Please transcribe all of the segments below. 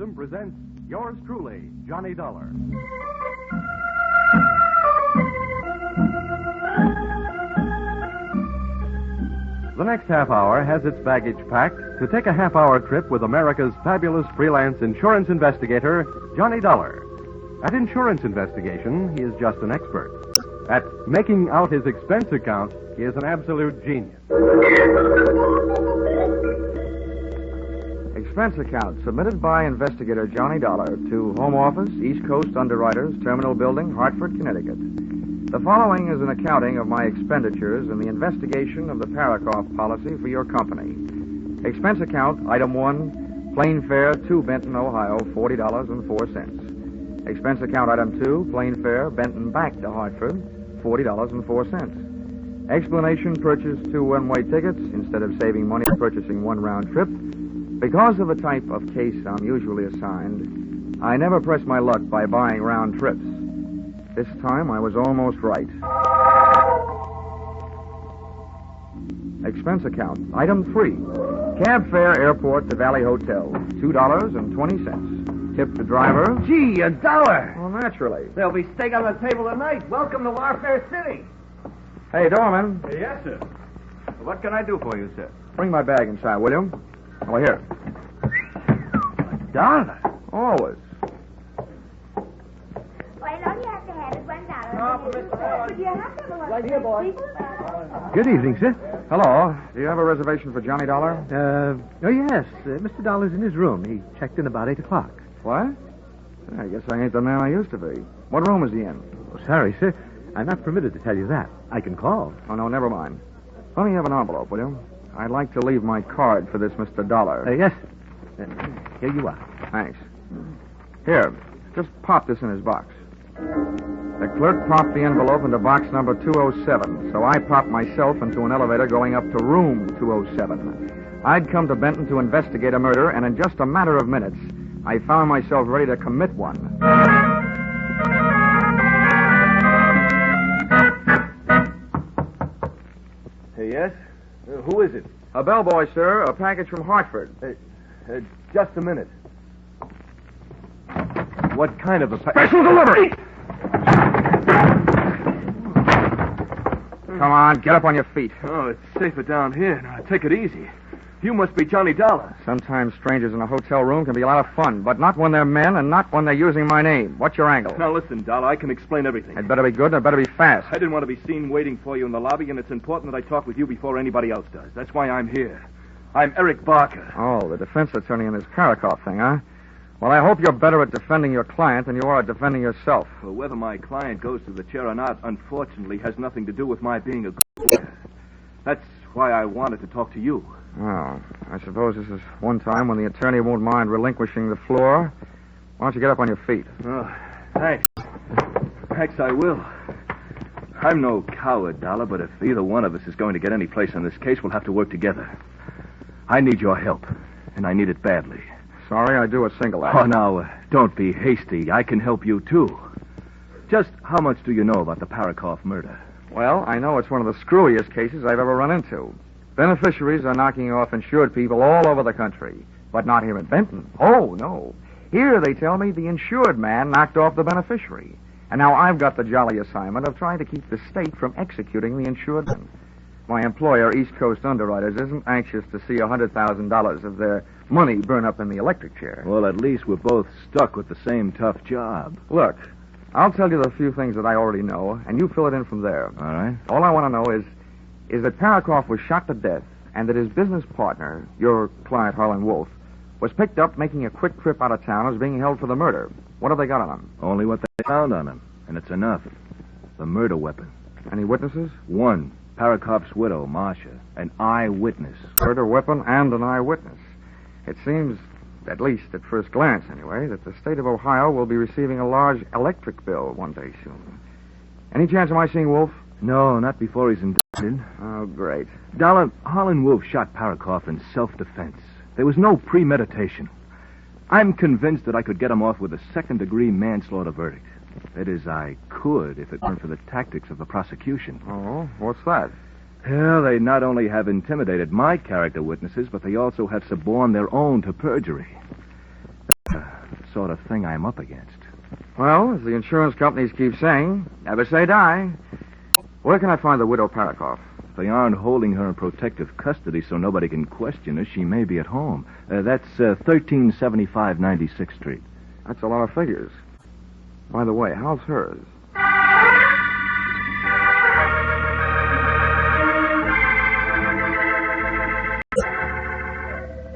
System presents yours truly, Johnny Dollar. The next half hour has its baggage packed to take a half-hour trip with America's fabulous freelance insurance investigator, Johnny Dollar. At insurance investigation, he is just an expert. At making out his expense account, he is an absolute genius. Expense account submitted by investigator Johnny Dollar to Home Office, East Coast Underwriters, Terminal Building, Hartford, Connecticut. The following is an accounting of my expenditures in the investigation of the Paracoff policy for your company. Expense account, item 1, plane fare to Benton, Ohio, $40.04. Expense account, item 2, plane fare, Benton back to Hartford, $40.04. Explanation, purchase 2 one-way tickets instead of saving money purchasing one round trip. Because of the type of case I'm usually assigned, I never press my luck by buying round trips. This time I was almost right. Expense account, item 3. Cab fare, airport to Valley Hotel, $2.20. Tip the driver. Gee, $1. Well, naturally. There'll be steak on the table tonight. Welcome to Warfare City. Hey, doorman, Yes, sir. What can I do for you, sir? bring my bag inside, will you? Oh, here. $1. Always. Well, all you have to have is $1. But you have to have one. Right here, boy. Good evening, sir. Hello. Do you have a reservation for Johnny Dollar? Oh, yes. Mr. Dollar's in his room. He checked in about 8 o'clock. What? I guess I ain't the man I used to be. What room is he in? Oh, sorry, sir. I'm not permitted to tell you that. I can call. Oh, no, never mind. Let me have an envelope, will you? I'd like to leave my card for this Mr. Dollar. Yes. Here you are. Thanks. Here, just pop this in his box. The clerk popped the envelope into box number 207, so I popped myself into an elevator going up to room 207. I'd come to Benton to investigate a murder, and in just a matter of minutes, I found myself ready to commit one. Yes? Who is it? A bellboy, sir. A package from Hartford. Just a minute. What kind of a... Special delivery! Come on, get up on your feet. Oh, it's safer down here. Now, take it easy. You must be Johnny Dollar. Sometimes strangers in a hotel room can be a lot of fun, but not when they're men and not when they're using my name. What's your angle? Now, listen, Dollar, I can explain everything. It better be good and it better be fast. I didn't want to be seen waiting for you in the lobby, and it's important that I talk with you before anybody else does. That's why I'm here. I'm Eric Barker. Oh, the defense attorney in this Paracoff thing, huh? Well, I hope you're better at defending your client than you are at defending yourself. Well, whether my client goes to the chair or not, unfortunately, has nothing to do with my being a good lawyer. That's why I wanted to talk to you. Oh, I suppose this is one time when the attorney won't mind relinquishing the floor. Why don't you get up on your feet? Oh, thanks. Thanks, I will. I'm no coward, Dollar, but if either one of us is going to get any place on this case, we'll have to work together. I need your help, and I need it badly. Sorry, I do a single act. Oh, now, don't be hasty. I can help you, too. Just how much do you know about the Paracoff murder? Well, I know it's one of the screwiest cases I've ever run into. Beneficiaries are knocking off insured people all over the country, but not here in Benton. Oh, no. Here, they tell me, the insured man knocked off the beneficiary. And now I've got the jolly assignment of trying to keep the state from executing the insured man. My employer, East Coast Underwriters, isn't anxious to see $100,000 of their money burn up in the electric chair. Well, at least we're both stuck with the same tough job. Look, I'll tell you the few things that I already know, and you fill it in from there. All right? All I want to know is that Paracoff was shot to death and that his business partner, your client Harlan Wolf, was picked up making a quick trip out of town as being held for the murder. What have they got on him? Only what they found on him, and it's enough. The murder weapon. Any witnesses? One, Paracoff's widow, Marcia, an eyewitness. Murder weapon and an eyewitness. It seems, at least at first glance anyway, that the state of Ohio will be receiving a large electric bill one day soon. Any chance of my seeing Wolf? No, not before he's indicted. Oh, great. Dollar, Harlan Wolf shot Paracoff in self-defense. There was no premeditation. I'm convinced that I could get him off with a second-degree manslaughter verdict. That is, I could if it weren't for the tactics of the prosecution. Oh, what's that? Well, they not only have intimidated my character witnesses, but they also have suborned their own to perjury. sort of thing I'm up against. Well, as the insurance companies keep saying, never say die. Where can I find the widow Parakoff? If they aren't holding her in protective custody so nobody can question her, she may be at home. That's 1375 96th Street. That's a lot of figures. By the way, how's hers?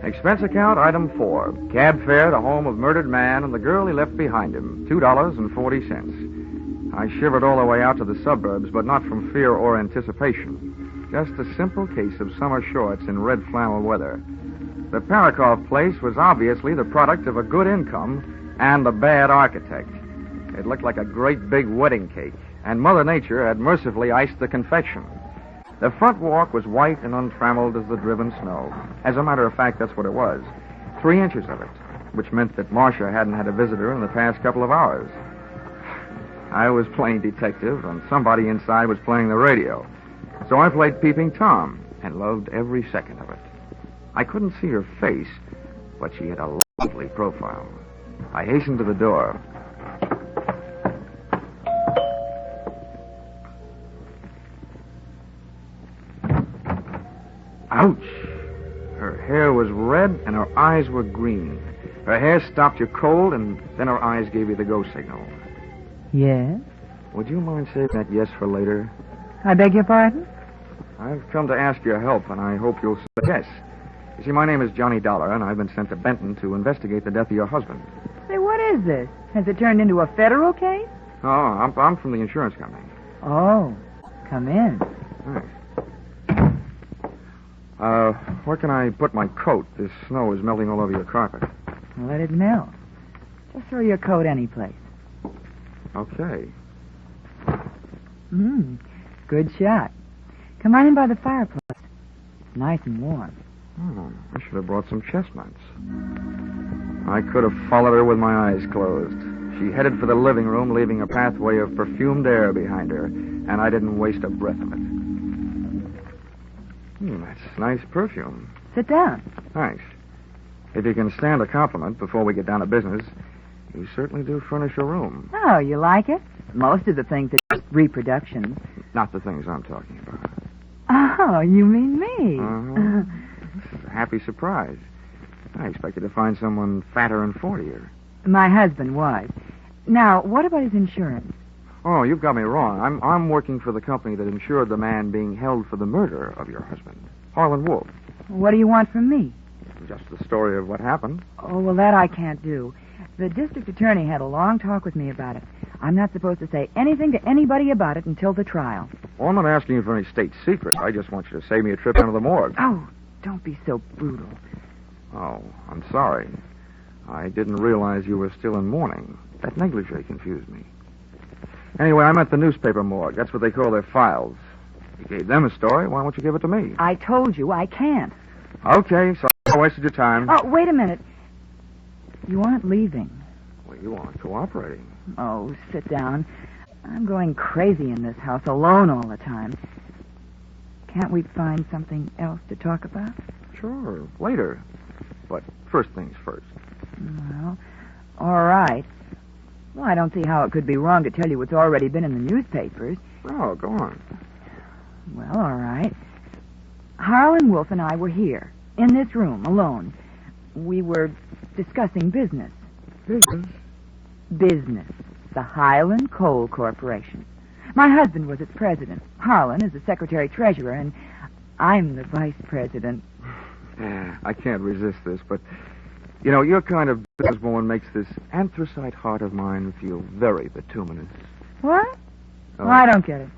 Expense account, item 4. Cab fare to home of murdered man and the girl he left behind him, $2.40. I shivered all the way out to the suburbs, but not from fear or anticipation. Just a simple case of summer shorts in red flannel weather. The Parakoff place was obviously the product of a good income and a bad architect. It looked like a great big wedding cake, and Mother Nature had mercifully iced the confection. The front walk was white and untrammeled as the driven snow. As a matter of fact, that's what it was. 3 inches of it, which meant that Marcia hadn't had a visitor in the past couple of hours. I was playing detective, and somebody inside was playing the radio. So I played Peeping Tom, and loved every second of it. I couldn't see her face, but she had a lovely profile. I hastened to the door. Ouch! Her hair was red and her eyes were green. Her hair stopped you cold and then her eyes gave you the go signal. Yes? Would you mind saving that yes for later? I beg your pardon? I've come to ask your help and I hope you'll say yes. You see, my name is Johnny Dollar and I've been sent to Benton to investigate the death of your husband. Say, what is this? Has it turned into a federal case? Oh, I'm from the insurance company. Oh, come in. Thanks. Where can I put my coat? This snow is melting all over your carpet. Let it melt. Just throw your coat any place. Okay. Good shot. Come on in by the fireplace. It's nice and warm. Oh, I should have brought some chestnuts. I could have followed her with my eyes closed. She headed for the living room, leaving a pathway of perfumed air behind her, and I didn't waste a breath of it. That's nice perfume. Sit down. Thanks. If you can stand a compliment before we get down to business, you certainly do furnish a room. Oh, you like it? Most of the things are just reproductions. Not the things I'm talking about. Oh, you mean me? Uh-huh. It's a happy surprise. I expected to find someone fatter and 40er. My husband was. Now, what about his insurance? Oh, you've got me wrong. I'm working for the company that insured the man being held for the murder of your husband, Harlan Wolf. What do you want from me? Just the story of what happened. Oh, well, that I can't do. The district attorney had a long talk with me about it. I'm not supposed to say anything to anybody about it until the trial. Well, I'm not asking you for any state secrets. I just want you to save me a trip down to the morgue. Oh, don't be so brutal. Oh, I'm sorry. I didn't realize you were still in mourning. That negligee confused me. Anyway, I'm at the newspaper morgue. That's what they call their files. You gave them a story. Why won't you give it to me? I told you I can't. Okay, so I wasted your time. Oh, wait a minute. You aren't leaving. Well, you aren't cooperating. Oh, sit down. I'm going crazy in this house, alone all the time. Can't we find something else to talk about? Sure, later. But first things first. Well, all right. Well, I don't see how it could be wrong to tell you what's already been in the newspapers. Oh, go on. Well, all right. Harlan Wolf and I were here, in this room, alone. We were discussing business. Business? Business. The Highland Coal Corporation. My husband was its president. Harlan is the secretary-treasurer, and I'm the vice president. I can't resist this, but, you know, your kind of businesswoman makes this anthracite heart of mine feel very bituminous. What? Oh, Well, I don't get it.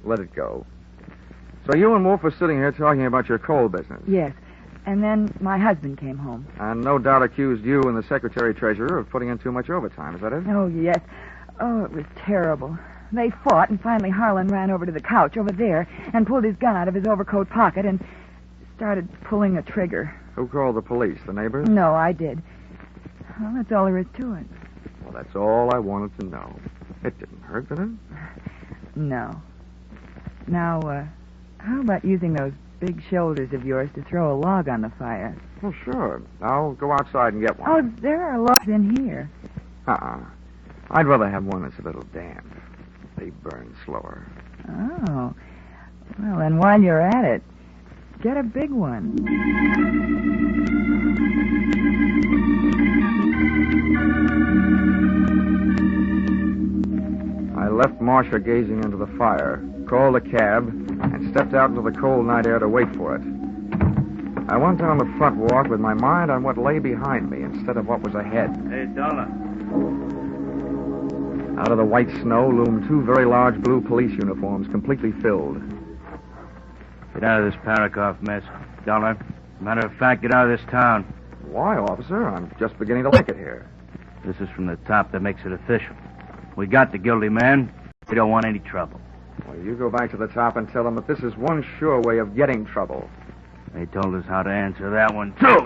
Let it go. So you and Wolf are sitting here talking about your coal business. Yes. And then my husband came home. And no doubt accused you and the secretary-treasurer of putting in too much overtime. Is that it? Oh, yes. Oh, it was terrible. They fought, and finally Harlan ran over to the couch over there and pulled his gun out of his overcoat pocket and started pulling a trigger. Who called the police? The neighbors? No, I did. Well, that's all there is to it. Well, that's all I wanted to know. It didn't hurt, did it? No. Now, how about using those big shoulders of yours to throw a log on the fire? Well, sure. I'll go outside and get one. Oh, there are logs in here. I'd rather have one that's a little damp. They burn slower. Oh. Well, then while you're at it, get a big one. I left Marcia gazing into the fire, called a cab, and stepped out into the cold night air to wait for it. I went down the front walk with my mind on what lay behind me instead of what was ahead. Hey, Dollar. Out of the white snow loomed two very large blue police uniforms, completely filled. Get out of this Parakoff mess, Dollar. Matter of fact, get out of this town. Why, officer? I'm just beginning to like it here. This is from the top that makes it official. We got the guilty man. We don't want any trouble. Well, you go back to the top and tell them that this is one sure way of getting trouble. They told us how to answer that one, too.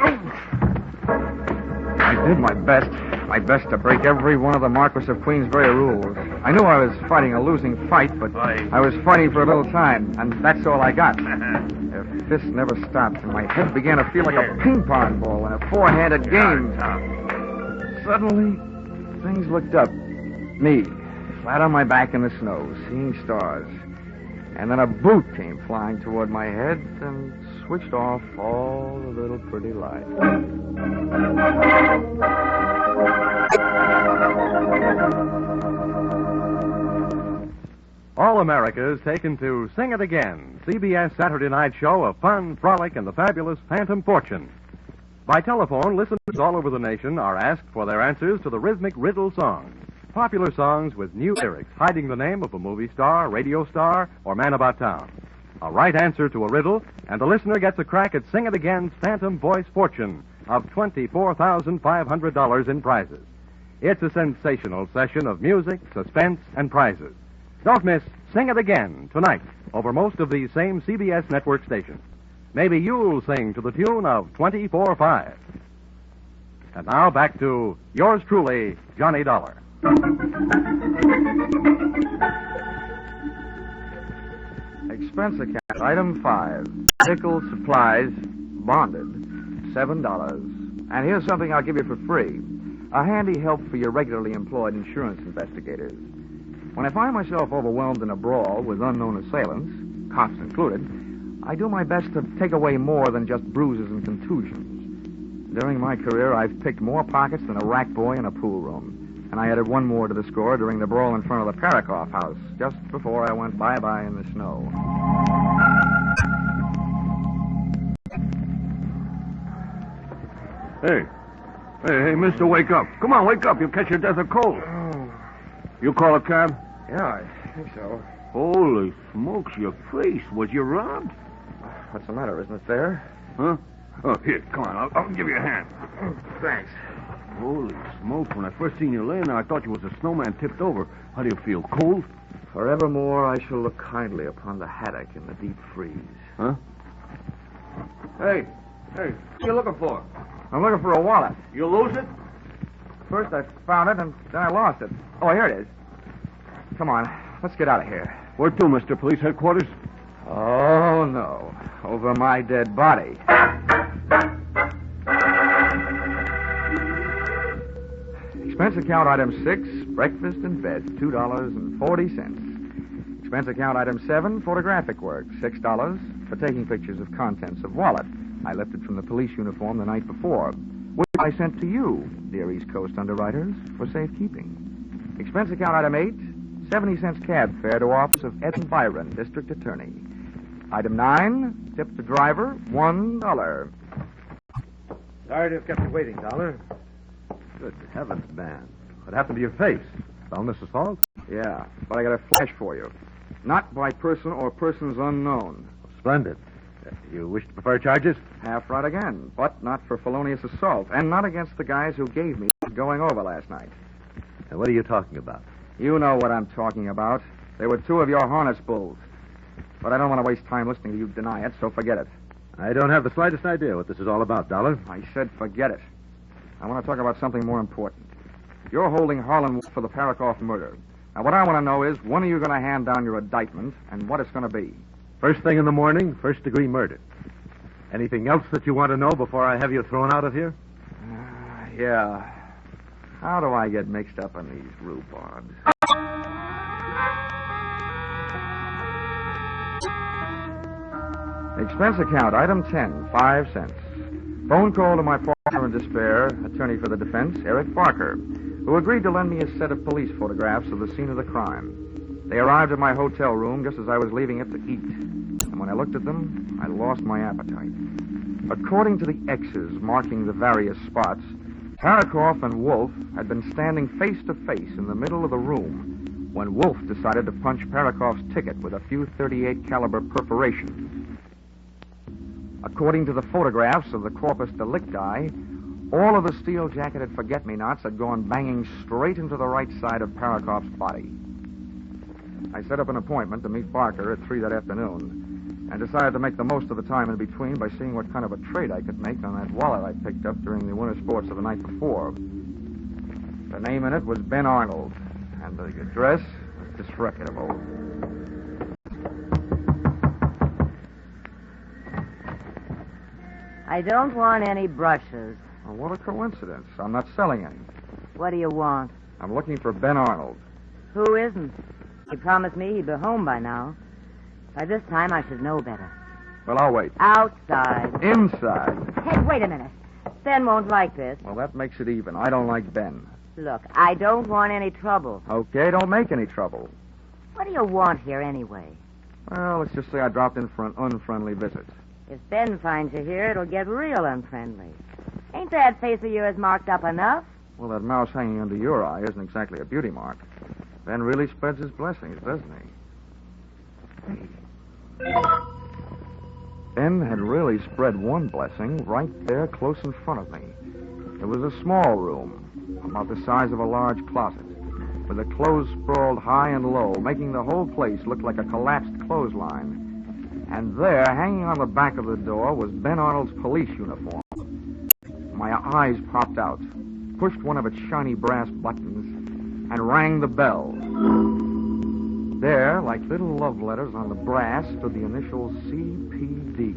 I did my best. My best to break every one of the Marquis of Queensberry rules. I knew I was fighting a losing fight, but I was fighting for a little time, and that's all I got. Their fists never stopped, and my head began to feel like a ping pong ball in a four-handed game. Suddenly, things looked up. Me, flat on my back in the snow, seeing stars. And then a boot came flying toward my head and switched off all the little pretty lights. All America is taken to Sing It Again, CBS Saturday night show of fun, frolic, and the fabulous Phantom Fortune. By telephone, listeners all over the nation are asked for their answers to the rhythmic riddle songs. Popular songs with new lyrics hiding the name of a movie star, radio star, or man about town. A right answer to a riddle, and the listener gets a crack at Sing It Again's Phantom Voice Fortune of $24,500 in prizes. It's a sensational session of music, suspense, and prizes. Don't miss Sing It Again tonight over most of these same CBS network stations. Maybe you'll sing to the tune of 24-5. And now back to yours truly, Johnny Dollar. Expense account, item 5. Medical supplies, bonded, $7. And here's something I'll give you for free. A handy help for your regularly employed insurance investigators. When I find myself overwhelmed in a brawl with unknown assailants, cops included, I do my best to take away more than just bruises and contusions. During my career, I've picked more pockets than a rack boy in a pool room. And I added one more to the score during the brawl in front of the Parakoff house, just before I went bye-bye in the snow. Hey, mister, wake up. Come on, wake up. You'll catch your death of cold. Oh. You call a cab? Yeah, I think so. Holy smokes, your face. Was you robbed? What's the matter? Isn't it fair? Huh? Oh, here, come on. I'll give you a hand. Thanks. Holy smokes, when I first seen you laying there, I thought you was a snowman tipped over. How do you feel, cold? Forevermore, I shall look kindly upon the haddock in the deep freeze. Huh? Hey, what are you looking for? I'm looking for a wallet. You lose it? First I found it, and then I lost it. Oh, here it is. Come on, let's get out of here. Where to, Mr. Police Headquarters? Oh, no. Over my dead body. Expense account item 6, breakfast and bed, $2.40. Expense account item 7, photographic work, $6 for taking pictures of contents of wallet. I lifted from the police uniform the night before, which I sent to you, dear East Coast underwriters, for safekeeping. Expense account item 8, 70 cents cab fare to office of Ed Byron, District Attorney. Item 9, tip to driver, $1. Sorry to have kept you waiting, Dollar. Good heavens, man. What happened to your face? Illness assault? Yeah, but I got a flash for you. Not by person or persons unknown. Splendid. You wish to prefer charges? Half right again, but not for felonious assault, and not against the guys who gave me going over last night. Now, what are you talking about? You know what I'm talking about. They were two of your harness bulls. But I don't want to waste time listening to you deny it, so forget it. I don't have the slightest idea what this is all about, Dollar. I said forget it. I want to talk about something more important. You're holding Harlan Wolf for the Parakoff murder. Now, what I want to know is, when are you going to hand down your indictment, and what it's going to be? First thing in the morning, first-degree murder. Anything else that you want to know before I have you thrown out of here? Yeah. How do I get mixed up in these rhubarbs? Expense account, item 10, 5 cents. Phone call to my partner in despair, attorney for the defense, Eric Barker, who agreed to lend me a set of police photographs of the scene of the crime. They arrived at my hotel room just as I was leaving it to eat. And when I looked at them, I lost my appetite. According to the X's marking the various spots, Parakoff and Wolf had been standing face to face in the middle of the room when Wolf decided to punch Parakoff's ticket with a few .38 caliber perforations. According to the photographs of the corpus delicti, all of the steel-jacketed forget-me-nots had gone banging straight into the right side of Parakoff's body. I set up an appointment to meet Barker at 3 that afternoon and decided to make the most of the time in between by seeing what kind of a trade I could make on that wallet I picked up during the winter sports of the night before. The name in it was Ben Arnold, and the address was disreputable. I don't want any brushes. Well, what a coincidence. I'm not selling any. What do you want? I'm looking for Ben Arnold. Who isn't? He promised me he'd be home by now. By this time, I should know better. Well, I'll wait. Outside. Inside. Hey, wait a minute. Ben won't like this. Well, that makes it even. I don't like Ben. Look, I don't want any trouble. Okay, don't make any trouble. What do you want here anyway? Well, let's just say I dropped in for an unfriendly visit. If Ben finds you here, it'll get real unfriendly. Ain't that face of yours marked up enough? Well, that mouse hanging under your eye isn't exactly a beauty mark. Ben really spreads his blessings, doesn't he? Ben had really spread one blessing right there close in front of me. It was a small room, about the size of a large closet, with the clothes sprawled high and low, making the whole place look like a collapsed clothesline. And there, hanging on the back of the door, was Ben Arnold's police uniform. My eyes popped out, pushed one of its shiny brass buttons, and rang the bell. There, like little love letters on the brass, stood the initials CPD.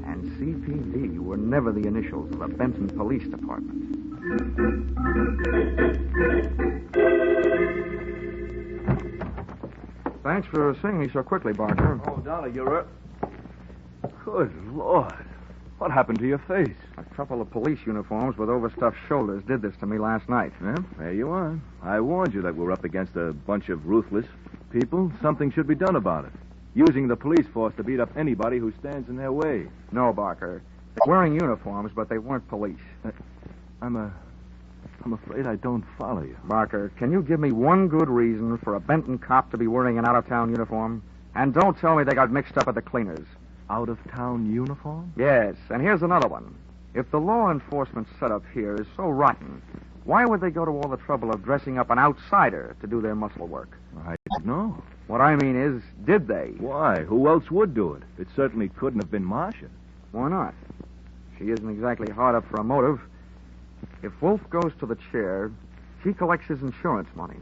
And CPD were never the initials of the Benton Police Department. Thanks for seeing me so quickly, Barker. Oh, Dollar, you're up. Good Lord. What happened to your face? A couple of police uniforms with overstuffed shoulders did this to me last night. Well, there you are. I warned you that we're up against a bunch of ruthless people. Something should be done about it. Using the police force to beat up anybody who stands in their way. No, Barker. They're wearing uniforms, but they weren't police. I'm afraid I don't follow you. Barker, can you give me one good reason for a Benton cop to be wearing an out-of-town uniform? And don't tell me they got mixed up at the cleaners. Out-of-town uniform? Yes, and here's another one. If the law enforcement setup here is so rotten, why would they go to all the trouble of dressing up an outsider to do their muscle work? I don't know. What I mean is, did they? Why? Who else would do it? It certainly couldn't have been Marcia. Why not? She isn't exactly hard up for a motive. If Wolf goes to the chair, she collects his insurance money.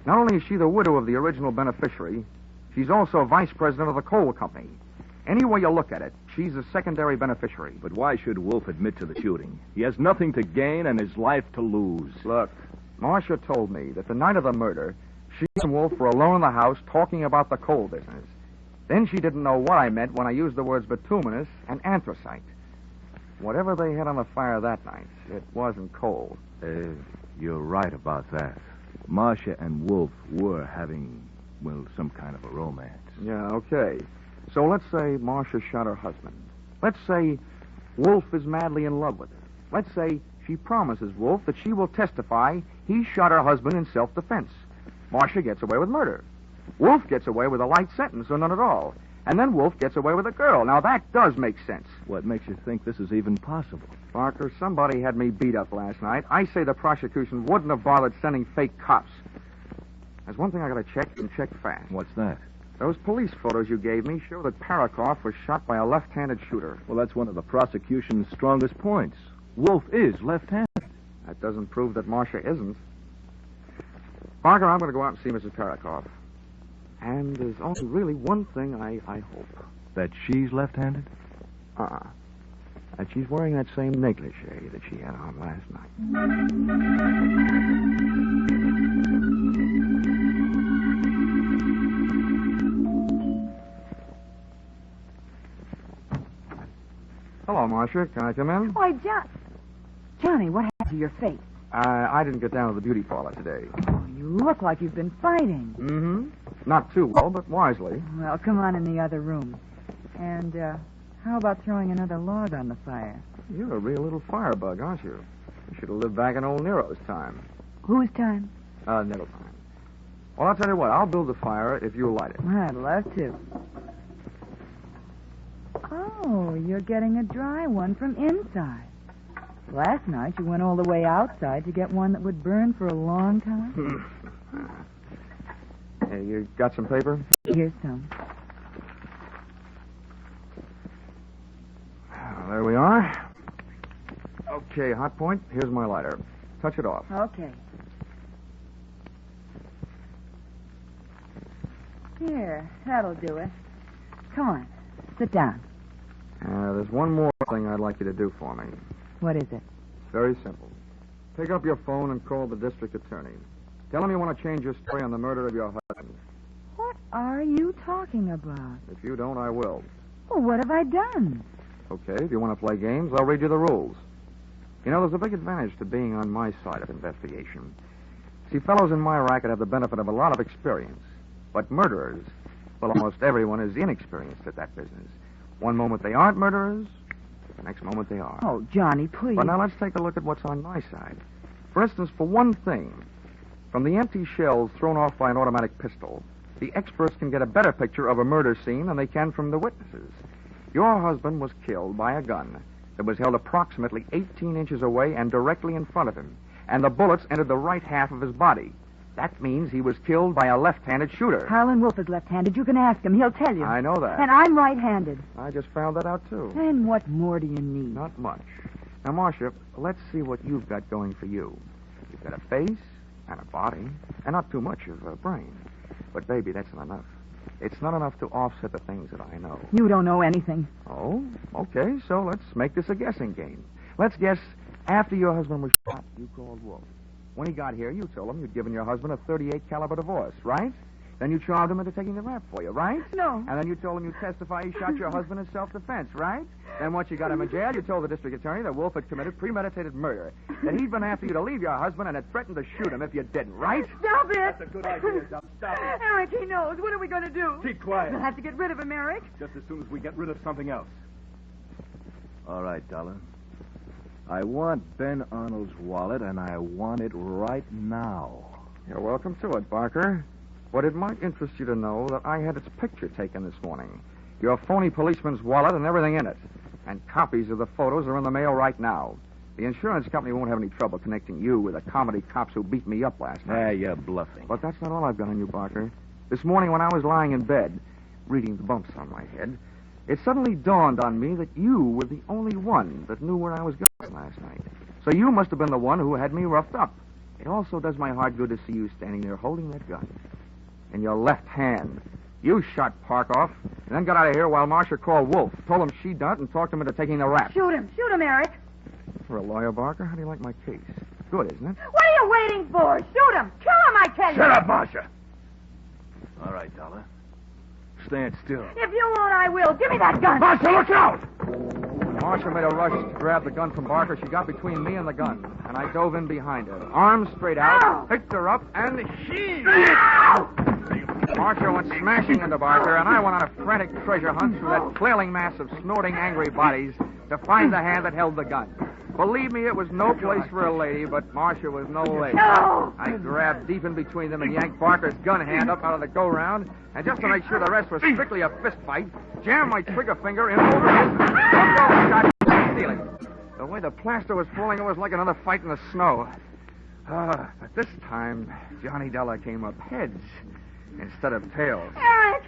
Not only is she the widow of the original beneficiary, she's also vice president of the coal company. Any way you look at it, she's a secondary beneficiary. But why should Wolf admit to the shooting? He has nothing to gain and his life to lose. Look, Marcia told me that the night of the murder, she and Wolf were alone in the house talking about the coal business. Then she didn't know what I meant when I used the words bituminous and anthracite. Whatever they had on the fire that night, it wasn't coal. You're right about that. Marcia and Wolf were having, well, some kind of a romance. Yeah, okay. So let's say Marcia shot her husband. Let's say Wolf is madly in love with her. Let's say she promises Wolf that she will testify he shot her husband in self-defense. Marcia gets away with murder. Wolf gets away with a light sentence or none at all. And then Wolf gets away with a girl. Now, that does make sense. What makes you think this is even possible? Barker, somebody had me beat up last night. I say the prosecution wouldn't have bothered sending fake cops. There's one thing I gotta check, and check fast. What's that? Those police photos you gave me show that Parakoff was shot by a left-handed shooter. Well, that's one of the prosecution's strongest points. Wolf is left-handed. That doesn't prove that Marcia isn't. Barker, I'm going to go out and see Mrs. Parakoff. And there's only really one thing I hope. That she's left-handed? that she's wearing that same negligee that she had on last night. Hello, Marcia. Can I come in? Why, Johnny, what happened to your face? I didn't get down to the beauty parlor today. Oh, you look like you've been fighting. Mm-hmm. Not too well, but wisely. Well, come on in the other room. And, how about throwing another log on the fire? You're a real little firebug, aren't you? You should have lived back in old Nero's time. Whose time? Never mind. Well, I'll tell you what. I'll build the fire if you'll light it. I'd love to. Oh, you're getting a dry one from inside. Last night you went all the way outside to get one that would burn for a long time. Hey, you got some paper? Here's some. There we are. Okay, hot point. Here's my lighter. Touch it off. Okay. Here, that'll do it. Come on, sit down. There's one more thing I'd like you to do for me. What is it? It's very simple. Pick up your phone and call the district attorney. Tell him you want to change your story on the murder of your husband. What are you talking about? If you don't, I will. Well, what have I done? Okay, if you want to play games, I'll read you the rules. You know, there's a big advantage to being on my side of investigation. See, fellows in my racket have the benefit of a lot of experience. But murderers, well, almost everyone is inexperienced at that business. One moment they aren't murderers, the next moment they are. Oh, Johnny, please. But now let's take a look at what's on my side. For instance, for one thing, from the empty shells thrown off by an automatic pistol, the experts can get a better picture of a murder scene than they can from the witnesses. Your husband was killed by a gun that was held approximately 18 inches away and directly in front of him, and the bullets entered the right half of his body. That means he was killed by a left-handed shooter. Harlan Wolf is left-handed. You can ask him. He'll tell you. I know that. And I'm right-handed. I just found that out, too. And what more do you need? Not much. Now, Marcia, let's see what you've got going for you. You've got a face and a body, and not too much of a brain. But, baby, that's not enough. It's not enough to offset the things that I know. You don't know anything. Oh, okay, so let's make this a guessing game. Let's guess after your husband was shot, you called Wolf. When he got here, you told him you'd given your husband a .38 caliber divorce, right? Then you charmed him into taking the rap for you, right? No. And then you told him you'd testify he shot your husband in self-defense, right? Then once you got him in jail, you told the district attorney that Wolf had committed premeditated murder, that he'd been after you to leave your husband and had threatened to shoot him if you didn't, right? Stop it! That's a good idea, Dump. Stop it. Eric, he knows. What are we going to do? Keep quiet. We'll have to get rid of him, Eric. Just as soon as we get rid of something else. All right, Dollar. I want Ben Arnold's wallet, and I want it right now. You're welcome to it, Barker. But it might interest you to know that I had its picture taken this morning. Your phony policeman's wallet and everything in it. And copies of the photos are in the mail right now. The insurance company won't have any trouble connecting you with the comedy cops who beat me up last night. You're bluffing. But that's not all I've got on you, Barker. This morning when I was lying in bed, reading the bumps on my head, it suddenly dawned on me that you were the only one that knew where I was going last night. So you must have been the one who had me roughed up. It also does my heart good to see you standing there holding that gun in your left hand. You shot Park off and then got out of here while Marcia called Wolf, told him she'd done it, and talked him into taking the rap. Shoot him, Eric. For a lawyer, Barker, how do you like my case? Good, isn't it? What are you waiting for? Shoot him. Kill him, I tell you. Shut up, Marcia. All right, Dollar. Stand still. If you won't, I will. Give me that gun. Marcia, look out! When Marcia made a rush to grab the gun from Barker, she got between me and the gun, and I dove in behind her, arms straight out, picked her up, and she... Marcia went smashing into Barker, and I went on a frantic treasure hunt through that flailing mass of snorting, angry bodies to find the hand that held the gun. Believe me, it was no place for a lady, but Marcia was no lady. No! I grabbed deep in between them and yanked Barker's gun hand up out of the go-round, and just to make sure the rest was strictly a fist fight, jammed my trigger finger in over his and shot to the ceiling. The way the plaster was falling, it was like another fight in the snow. But this time, Johnny Dollar came up heads instead of tails. Eric!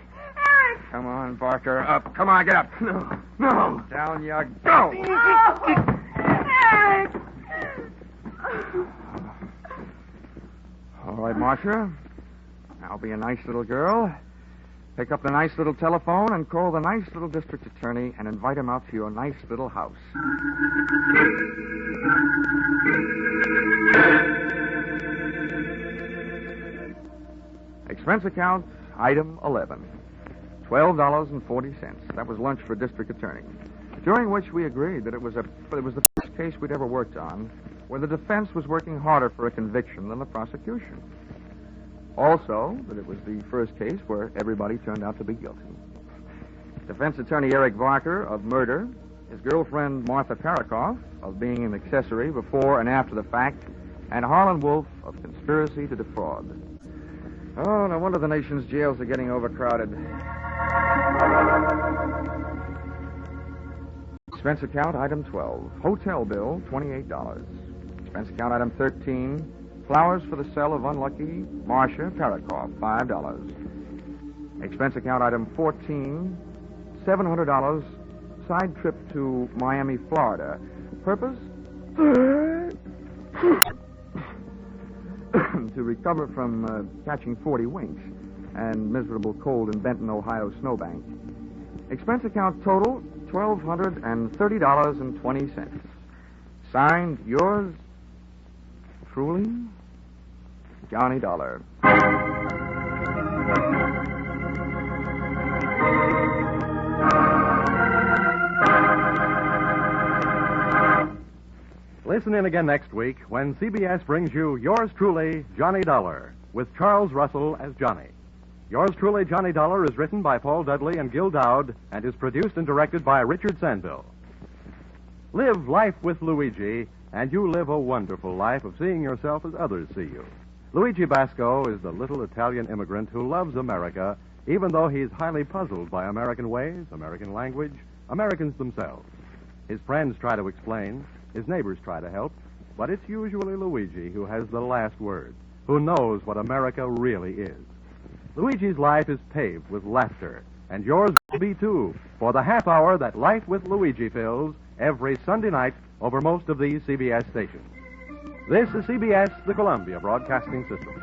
Come on, Barker, up. Come on, get up. No. Down you go. Oh, Eric! All right, Marcia. I'll be a nice little girl. Pick up the nice little telephone and call the nice little district attorney and invite him out to your nice little house. Expense account, item 11. $12.40. That was lunch for district attorney. During which we agreed that it was the first case we'd ever worked on where the defense was working harder for a conviction than the prosecution. Also, that it was the first case where everybody turned out to be guilty. Defense attorney Eric Barker of murder, his girlfriend Martha Parakoff of being an accessory before and after the fact, and Harlan Wolf of conspiracy to defraud. Oh, no wonder the nation's jails are getting overcrowded. Expense account, item 12. Hotel bill, $28. Expense account, item 13. Flowers for the cell of unlucky Marcia Parakoff, $5. Expense account, item 14. $700. Side trip to Miami, Florida. Purpose? To recover from catching 40 winks and miserable cold in Benton, Ohio snowbank. Expense account total, $1,230.20. Signed, yours truly, Johnny Dollar. Listen in again next week when CBS brings you Yours Truly, Johnny Dollar, with Charles Russell as Johnny. Yours Truly, Johnny Dollar is written by Paul Dudley and Gil Dowd and is produced and directed by Richard Sandville. Live life with Luigi, and you live a wonderful life of seeing yourself as others see you. Luigi Basco is the little Italian immigrant who loves America, even though he's highly puzzled by American ways, American language, Americans themselves. His friends try to explain, his neighbors try to help, but it's usually Luigi who has the last word, who knows what America really is. Luigi's life is paved with laughter, and yours will be too, for the half hour that Life with Luigi fills every Sunday night over most of these CBS stations. This is CBS, the Columbia Broadcasting System.